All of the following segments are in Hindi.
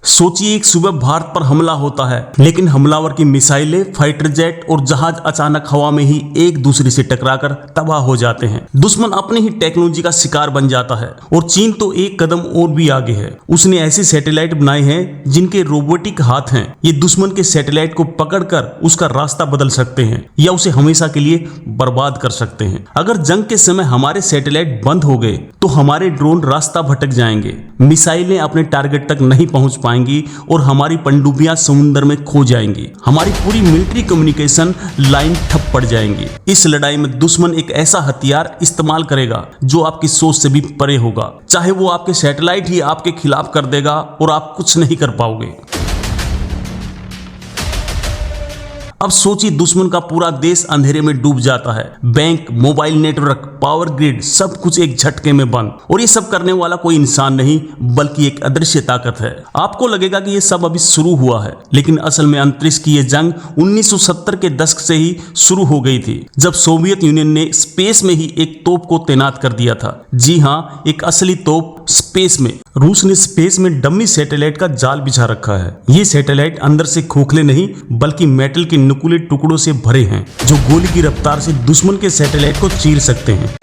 सोचिए एक सुबह भारत पर हमला होता है, लेकिन हमलावर की मिसाइलें, फाइटर जेट और जहाज अचानक हवा में ही एक दूसरे से टकराकर तबाह हो जाते हैं। दुश्मन अपनी ही टेक्नोलॉजी का शिकार बन जाता है और चीन तो एक कदम और भी आगे है। उसने ऐसे सैटेलाइट बनाए हैं जिनके रोबोटिक हाथ हैं। ये दुश्मन के सैटेलाइट को पकड़कर उसका रास्ता बदल सकते हैं या उसे हमेशा के लिए बर्बाद कर सकते हैं। अगर जंग के समय हमारे सैटेलाइट बंद हो गए तो हमारे ड्रोन रास्ता भटक जाएंगे, मिसाइलें अपने टारगेट तक नहीं पहुंच पाएंगी और हमारी पनडुब्बियां समुद्र में खो जाएंगी। हमारी पूरी मिलिट्री कम्युनिकेशन लाइन ठप पड़ जाएंगी। इस लड़ाई में दुश्मन एक ऐसा हथियार इस्तेमाल करेगा जो आपकी सोच से भी परे होगा। चाहे वो आपके सैटेलाइट ही आपके खिलाफ कर देगा और आप कुछ नहीं कर पाओगे। अब सोचिए दुश्मन का पूरा देश अंधेरे में डूब जाता है। Bank, mobile network, power grid sub कुछ एक झटके में बंद। और ये सब करने वाला कोई इंसान नहीं बल्कि एक अदृश्य ताकत है। आपको लगेगा कि ये सब अभी शुरू हुआ है, लेकिन असल में अंतरिक्ष की ये जंग 1970 के दशक से ही शुरू हो गई थी, जब सोवियत यूनियन ने स्पेस में ही एक तोप को तैनात कर दिया था। जी हाँ, एक असली तोप स्पेस में। रूस ने स्पेस में डमी सैटेलाइट का जाल बिछा रखा है। ये सैटेलाइट अंदर से खोखले नहीं बल्कि मेटल के नुकीले टुकड़ों से भरे हैं जो गोली की रफ्तार से दुश्मन के सैटेलाइट को चीर सकते हैं।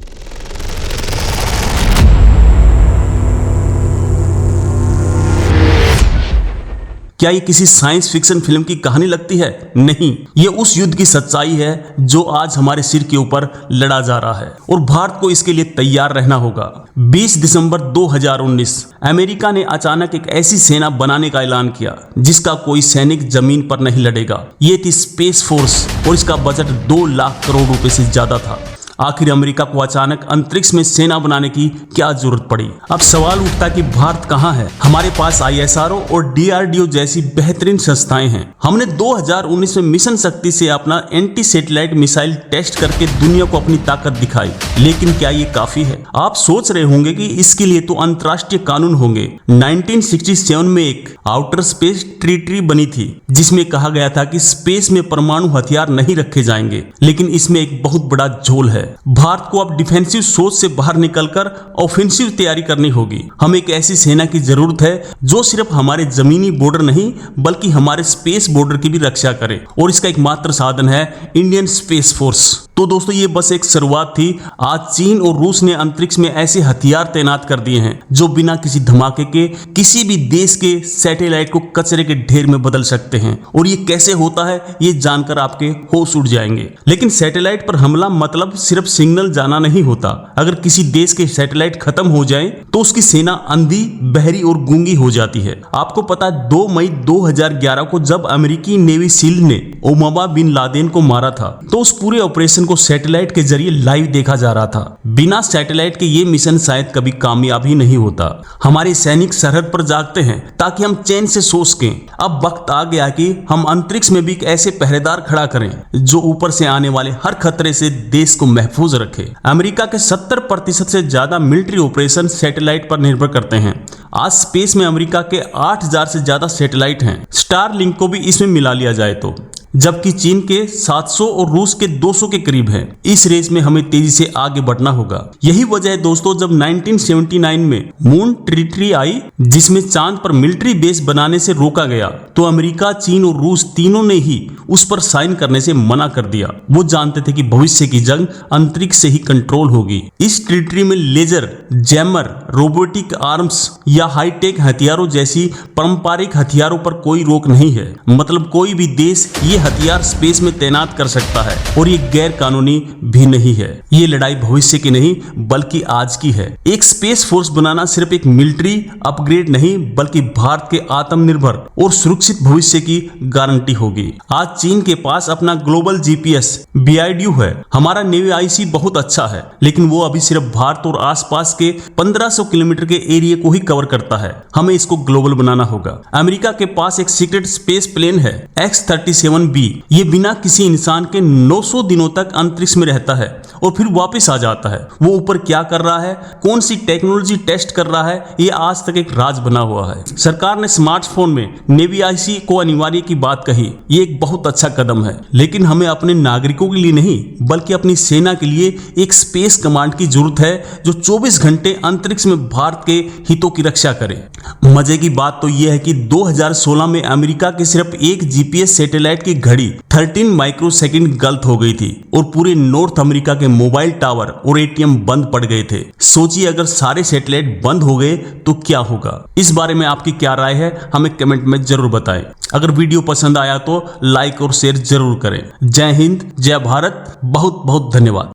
क्या ये किसी साइंस फिक्शन फिल्म की कहानी लगती है? नहीं, ये उस युद्ध की सच्चाई है जो आज हमारे सिर के ऊपर लड़ा जा रहा है और भारत को इसके लिए तैयार रहना होगा। 20 दिसंबर 2019 अमेरिका ने अचानक एक ऐसी सेना बनाने का ऐलान किया जिसका कोई सैनिक जमीन पर नहीं लड़ेगा। ये थी स्पेस फोर्स और इसका बजट 2 लाख करोड़ रुपए से ज्यादा था। आखिर अमेरिका को अचानक अंतरिक्ष में सेना बनाने की क्या जरूरत पड़ी? अब सवाल उठता है कि भारत कहां है? हमारे पास ISRO और DRDO जैसी बेहतरीन संस्थाएं हैं। हमने 2019 में मिशन शक्ति से अपना एंटी सैटेलाइट मिसाइल टेस्ट करके दुनिया को अपनी ताकत दिखाई, लेकिन क्या ये काफी है? आप सोच रहे होंगे कि इसके लिए तो अंतर्राष्ट्रीय कानून होंगे। 1967 में एक आउटर स्पेस ट्रीटी बनी थी जिसमें कहा गया था कि स्पेस में परमाणु हथियार नहीं रखे जाएंगे, लेकिन इसमें एक बहुत बड़ा झोल है। भारत को अब डिफेंसिव सोच से बाहर निकलकर ऑफेंसिव तैयारी करनी होगी। हमें एक ऐसी सेना की जरूरत है जो सिर्फ हमारे जमीनी बॉर्डर नहीं बल्कि हमारे स्पेस बॉर्डर की भी रक्षा करे, और इसका एकमात्र साधन है इंडियन स्पेस फोर्स। तो दोस्तों, ये बस एक शुरुआत थी। आज चीन और रूस ने अंतरिक्ष में ऐसे हथियार तैनात कर दिए हैं जो बिना किसी धमाके के किसी भी देश के सैटेलाइट को कचरे के ढेर में बदल सकते हैं। और ये कैसे होता है ये जानकर आपके होश उड़ जाएंगे। लेकिन सैटेलाइट पर हमला मतलब सिर्फ सिग्नल जाना नहीं होता। अगर किसी देश के सैटेलाइट खत्म हो जाए तो उसकी सेना अंधी, बहरी और गूंगी हो जाती है। आपको पता है 2 मई 2011 को जब अमेरिकी नेवी सील ने ओसामा बिन लादेन को मारा था तो उस पूरे ऑपरेशन को सैटेलाइट के जरिए लाइव देखा जा रहा था। बिना सैटेलाइट के ये मिशन शायद कभी कामयाब ही नहीं होता। हमारे सैनिक सरहद पर जागते हैं ताकि हम चैन से सो सकें। अब वक्त आ गया कि हम अंतरिक्ष में भी एक ऐसे पहरेदार खड़ा करें जो ऊपर से आने वाले हर खतरे से देश को महफूज रखे। अमेरिका के 70% से ज्यादा मिलिट्री ऑपरेशन सैटेलाइट पर निर्भर करते हैं। आज स्पेस में अमेरिका के 8000 से ज्यादा सैटेलाइट हैं। स्टारलिंक को भी इसमें मिला लिया जाए तो, जबकि चीन के 700 और रूस के 200 के करीब है। इस रेस में हमें तेजी से आगे बढ़ना होगा। यही वजह है दोस्तों, जब 1979 में मून ट्रीटी आई जिसमें चांद पर मिलिट्री बेस बनाने से रोका गया, तो अमेरिका, चीन और रूस तीनों ने ही उस पर साइन करने से मना कर दिया। वो जानते थे कि भविष्य की जंग अंतरिक्ष से ही कंट्रोल होगी। इस ट्रीटी में लेजर, जैमर, रोबोटिक आर्म्स या हाईटेक हथियारों जैसी पारंपरिक हथियारों पर कोई रोक नहीं है। मतलब कोई भी देश ये हथियार स्पेस में तैनात कर सकता है और ये गैर कानूनी भी नहीं है। ये लड़ाई भविष्य की नहीं बल्कि आज की है। एक स्पेस फोर्स बनाना सिर्फ एक मिलिट्री अपग्रेड नहीं बल्कि भारत के आत्मनिर्भर और सुरक्षित भविष्य की गारंटी होगी। आज चीन के पास अपना ग्लोबल GPS BIDU है। हमारा नेवी IC बहुत अच्छा है, लेकिन वो अभी सिर्फ भारत और आसपास के 1500 किलोमीटर के एरिया को ही कवर करता है। हमें इसको ग्लोबल बनाना होगा। अमेरिका के पास एक सीक्रेट स्पेस प्लेन है X-37 बी, ये बिना किसी इंसान के 900 दिनों तक अंतरिक्ष में रहता है और फिर वापस आ जाता है। वो ऊपर क्या कर रहा है, कौन सी टेक्नोलॉजी टेस्ट कर रहा है, ये आज तक एक राज बना हुआ है। सरकार ने स्मार्टफोन में नेवीआईसी को अनिवार्य की बात कही, ये एक बहुत अच्छा कदम है, लेकिन हमें अपने नागरिकों के लिए नहीं बल्कि अपनी सेना के लिए एक स्पेस कमांड की जरूरत है जो 24 घंटे अंतरिक्ष में भारत के हितों की रक्षा करे। मजे की बात तो यह है कि 2016 में अमेरिका के सिर्फ एक जीपीएस सैटेलाइट की घड़ी 13 माइक्रोसेकंड गलत हो गई थी और पूरे नॉर्थ अमेरिका के मोबाइल टावर और एटीएम बंद पड़ गए थे। सोचिए अगर सारे सैटेलाइट बंद हो गए तो क्या होगा। इस बारे में आपकी क्या राय है, हमें कमेंट में जरूर बताएं। अगर वीडियो पसंद आया तो लाइक और शेयर जरूर करें। जय हिंद, जय भारत, बहुत बहुत धन्यवाद।